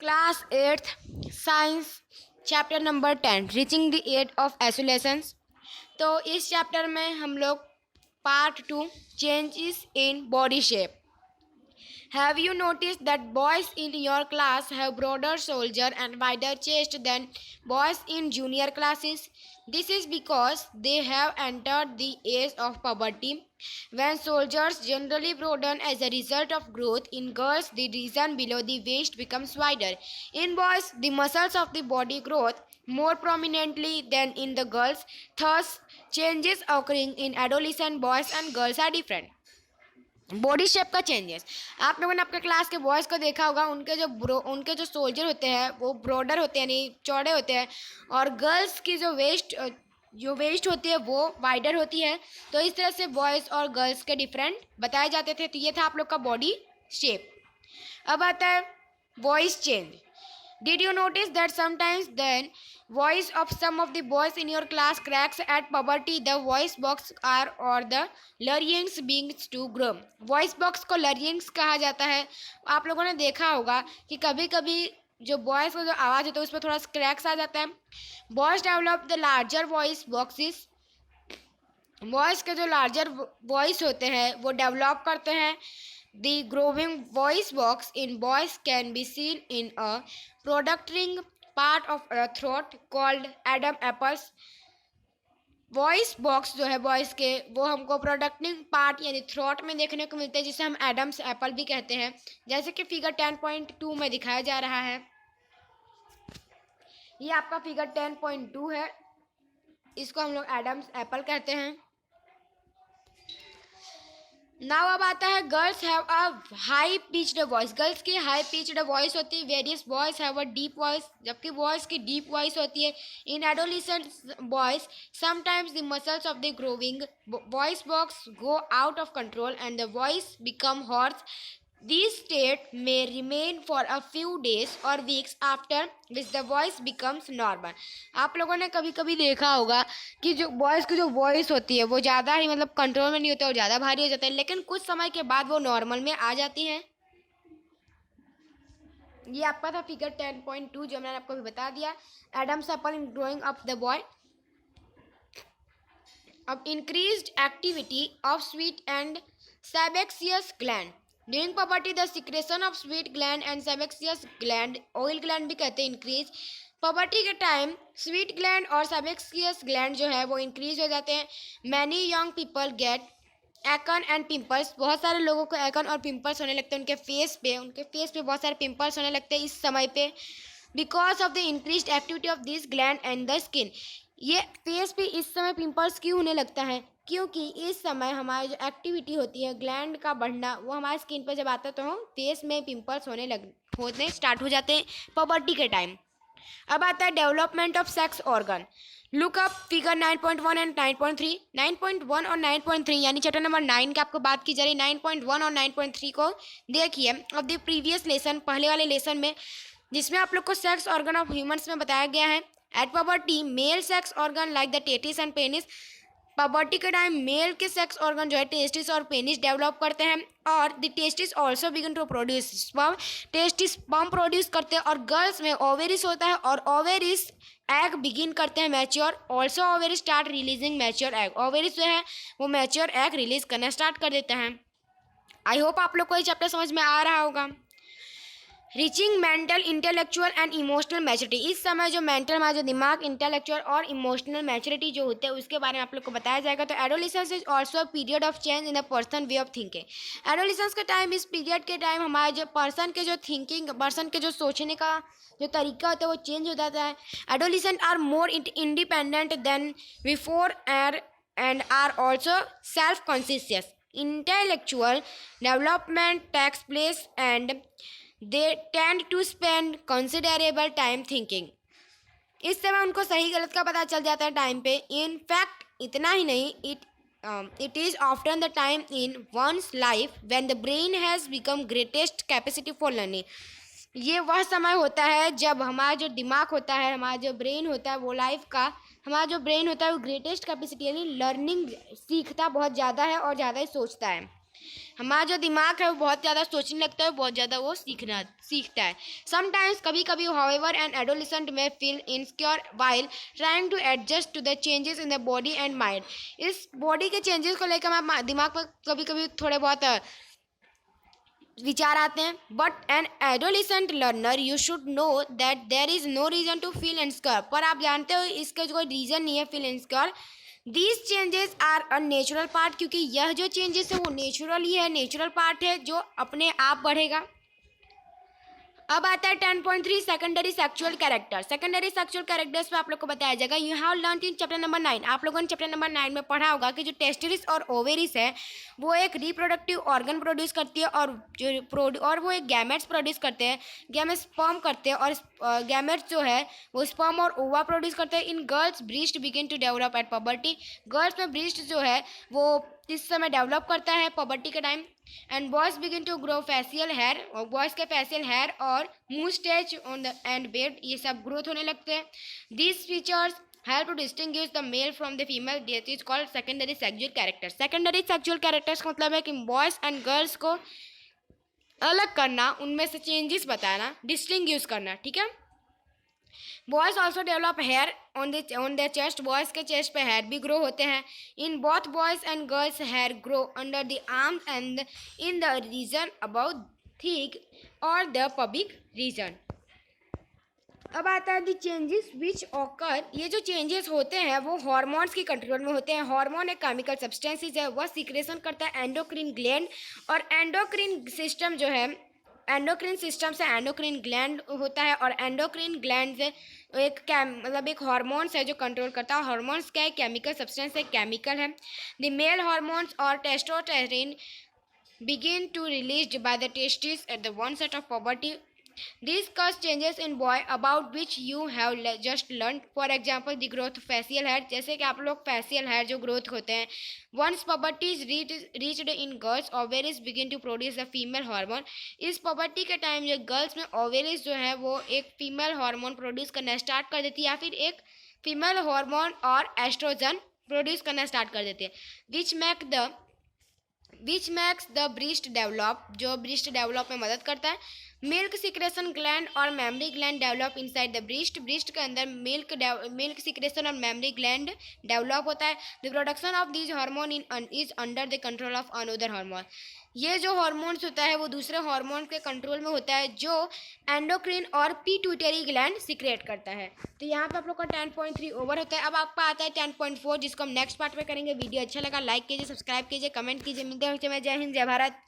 Class 8th science chapter number 10 reaching the age of adolescence. तो इस chapter में हम लोग part 2 changes in body shape. Have you noticed that boys in your class have broader shoulder and wider chest than boys in junior classes? This is because they have entered the age of puberty, when shoulders generally broaden as a result of growth. In girls, the region below the waist becomes wider. In boys, the muscles of the body growth more prominently than in the girls. Thus, changes occurring in adolescent boys and girls are different. Body shape का changes. आप लोगों ने अपने class के boys को देखा होगा, उनके जो सोल्जर होते हैं वो ब्रॉडर होते हैं, यानी चौड़े होते हैं, और गर्ल्स की जो वेस्ट होती है वो वाइडर होती है। तो इस तरह से बॉयज़ और गर्ल्स के डिफरेंट बताए जाते थे। तो ये था आप लोग का बॉडी शेप। अब आता है voice change. Did you notice that sometimes the voice of some of the boys in your class cracks at puberty? The voice box are or the larynx begins to grow. Voice box को larynx कहा जाता है। आप लोगों ने देखा होगा कि कभी कभी जो बॉयज़ का जो आवाज़ होता है उस पर थोड़ा क्रैक्स आ जाता है। Boys develop the larger voice boxes. Boys के जो लार्जर वॉइस होते हैं वो डेवलप करते हैं। The growing voice box in boys can be seen in a protruding part of a throat called Adam apples. Voice box जो है boys के वो हमको प्रोडक्टिंग पार्ट यानी थ्रोट में देखने को मिलते हैं, जिसे हम एडम्स एप्पल भी कहते हैं, जैसे कि फिगर 10.2 में दिखाया जा रहा है। ये आपका फिगर 10.2 है, इसको हम लोग एडम्स एप्पल कहते हैं। नाउ अब आता है girls have a high pitched voice. Girls की हाई पिच्ड वॉइस होती है। Whereas boys have a deep voice, जबकि बॉयज की डीप वॉइस होती है। In adolescent boys sometimes the muscles of the growing voice box go out of control and the voice become hoarse. This state may remain for a few days or weeks, after which the voice becomes normal. आप लोगों ने कभी कभी देखा होगा कि जो boys की जो वॉइस होती है वो ज़्यादा ही मतलब कंट्रोल में नहीं होती और ज़्यादा भारी हो जाता है, लेकिन कुछ समय के बाद वो नॉर्मल में आ जाती है। ये आपका था फिगर 10.2 जो मैंने आपको भी बता दिया। Adam's apple in growing up the boy. अब increased activity of sweat and sebaceous gland. During puberty the secretion of sweet gland and sebaceous gland, oil gland भी कहते हैं, इंक्रीज। puberty के टाइम स्वीट ग्लैंड और sebaceous gland जो है वो increase हो जाते हैं। Many young people get acne and pimples. बहुत सारे लोगों को एक्न और पिंपल्स होने लगते हैं उनके फेस पे बहुत सारे पिंपल्स होने लगते हैं इस समय पे, because of the increase activity of this gland and the skin. ये फेस पे इस समय पिंपल्स क्यों होने लगता है? क्योंकि इस समय हमारी जो एक्टिविटी होती है ग्लैंड का बढ़ना वो हमारे स्किन पर जब आता है तो हम फेस में पिंपल्स होने स्टार्ट हो जाते हैं पबर्टी के टाइम। अब आता है development of sex organ. Look up figure 9.1 and 9.3। 9.1 और 9.3 यानी चैप्टर नंबर 9 की आपको बात की जा रही है। 9.1 और 9.3 को देखिए ऑफ द प्रीवियस लेसन, पहले वाले लेसन में, जिसमें आप लोग को सेक्स ऑर्गन ऑफ ह्यूमंस में बताया गया है। At puberty male sex organ like the testis and penis. Puberty के टाइम मेल के सेक्स ऑर्गन जो है टेस्टिस और पेनिस डेवलप करते हैं, और the testis also begin to produce sperm. Testis sperm produce करते हैं, और गर्ल्स में ओवेरिस होता है और ओवेरिस एग बिगिन करते हैं mature. Also ovaries start releasing mature egg. Ovaries जो है वो मैच्योर एग रिलीज करना स्टार्ट कर देता है। आई होप आप लोग को ये चैप्टर समझ में आ रहा होगा। Reaching mental, intellectual and emotional maturity. इस समय जो मेंटल हमारा जो दिमाग, इंटेलेक्चुअल और इमोशनल मैच्योरिटी जो होते हैं उसके बारे में आप लोग को बताया जाएगा। तो adolescence is also a period of change in a person way of thinking. Adolescence के टाइम, इस पीरियड के टाइम हमारे जो पर्सन के जो थिंकिंग, पर्सन के जो सोचने का जो तरीका होता है वो चेंज हो जाता है। Adolescent are more independent than before and are also self conscious. Intellectual development takes place and they tend to spend considerable time thinking. इस समय उनको सही गलत का पता चल जाता है टाइम पे। इन फैक्ट इतना ही नहीं, it is often the time in one's life when the brain has become greatest capacity for learning. ये वह समय होता है जब हमारा जो दिमाग होता है, हमारा जो ब्रेन होता है वो लाइफ का, हमारा जो ब्रेन होता है वो ग्रेटेस्ट कैपेसिटी यानी लर्निंग, सीखता बहुत ज़्यादा है और ज़्यादा ही सोचता है। हमारा जो दिमाग है वो बहुत ज़्यादा सोचने लगता है, बहुत ज़्यादा वो सीखता है. समटाइम्स कभी कभी however an adolescent may feel insecure while trying to adjust to the changes in the body and mind. इस बॉडी के चेंजेस को लेकर हमारे दिमाग पर कभी कभी थोड़े बहुत विचार आते हैं. But an adolescent learner you should know that there is no reason to feel insecure. पर आप जानते हो इसका कोई रीज़न नहीं है feel insecure. These changes are a natural part, क्योंकि यह जो चेंजेस है वो नेचुरल ही है, नेचुरल पार्ट है जो अपने आप बढ़ेगा. अब आता है 10.3 secondary sexual character. Secondary sexual characters पे आप लोग को बताया जाएगा. You have learn in chapter number 9. आप लोगों ने चैप्टर नंबर 9 में पढ़ा होगा कि जो टेस्टिस और ओवेरिस है वो एक रिप्रोडक्टिव ऑर्गन प्रोड्यूस करती है, और वो एक गैमेट्स प्रोड्यूस करते हैं, गैमेट्स स्पर्म करते हैं, और गैमेट्स जो है वो स्पर्म और ओवा प्रोड्यूस करते हैं. In girls breast begin to develop at puberty. Girls में ब्रीस्ट जो है वो इस समय डेवलप करता है पबर्टी के time. And boys begin to grow facial hair, और बॉयज के फेशियल हेयर और moustache on the and beard ये सब ग्रोथ होने लगते हैं. These features help to distinguish the male from the female. That is called secondary sexual character. Secondary sexual characters का मतलब है कि बॉयज एंड गर्ल्स को अलग करना, उनमें से चेंजेस बताना, डिस्टिंग्विश करना. ठीक है. Boys also develop hair on the chest. Boys के चेस्ट पे हेयर भी ग्रो होते हैं. In both boys and girls hair grow under the arms and in the region about thick और द पबिक रीजन. अब आता है द चेंजेस विच ऑकर. ये जो चेंजेस होते हैं वो हार्मोन्स की कंट्रोल में होते हैं. हार्मोन एक केमिकल सब्सटेंसेस है, वह सीक्रेशन करता है एंडोक्रिन ग्लैंड. और एंडोक्रिन सिस्टम जो है, एंडोक्रिन सिस्टम से एंडोक्रिन ग्लैंड होता है, और एंडोक्रिन ग्लैंड से मतलब एक हार्मोन्स है जो कंट्रोल करता है. हार्मोन्स क्या है? केमिकल सब्सटेंस है, केमिकल है. द मेल हार्मोन्स और testosterone begin to released by the testes at the onset of puberty. These cause changes in boy about which you have just learned. For example, the growth of facial hair. जैसे कि आप लोग facial hair जो growth होते हैं, once puberty is reached in girls, ovaries begin to produce a female hormone. इस puberty के time जो गर्ल्स में ovaries जो है वो एक फीमेल हार्मोन प्रोड्यूस करना स्टार्ट कर देती है, या फिर एक फीमेल हार्मोन और एस्ट्रोजन प्रोड्यूस करना स्टार्ट कर देती है, विच मैक्स द ब्रीस्ट डेवलप, जो ब्रीस्ट डेवलप में मदद करता है. मिल्क सिक्रेशन ग्लैंड और mammary gland develop inside the breast. Breast के अंदर मिल्क सिक्रेशन और मेमरी ग्लैंड डेवलप होता है. The production of this hormone is under the control of another hormone. ये जो हार्मोन्स होता है वो दूसरे हार्मोन के कंट्रोल में होता है जो एंडोक्रिन और पिट्यूटरी ग्लैंड सीक्रेट करता है. तो यहाँ पे आप लोग का 10.3 ओवर होता है. अब आपका आता है 10.4 जिसको हम नेक्स्ट पार्ट में करेंगे. वीडियो अच्छा लगा लाइक कीजिए, सब्सक्राइब कीजिए, कमेंट कीजिए. मिलते हैं. जय हिंद, जय भारत.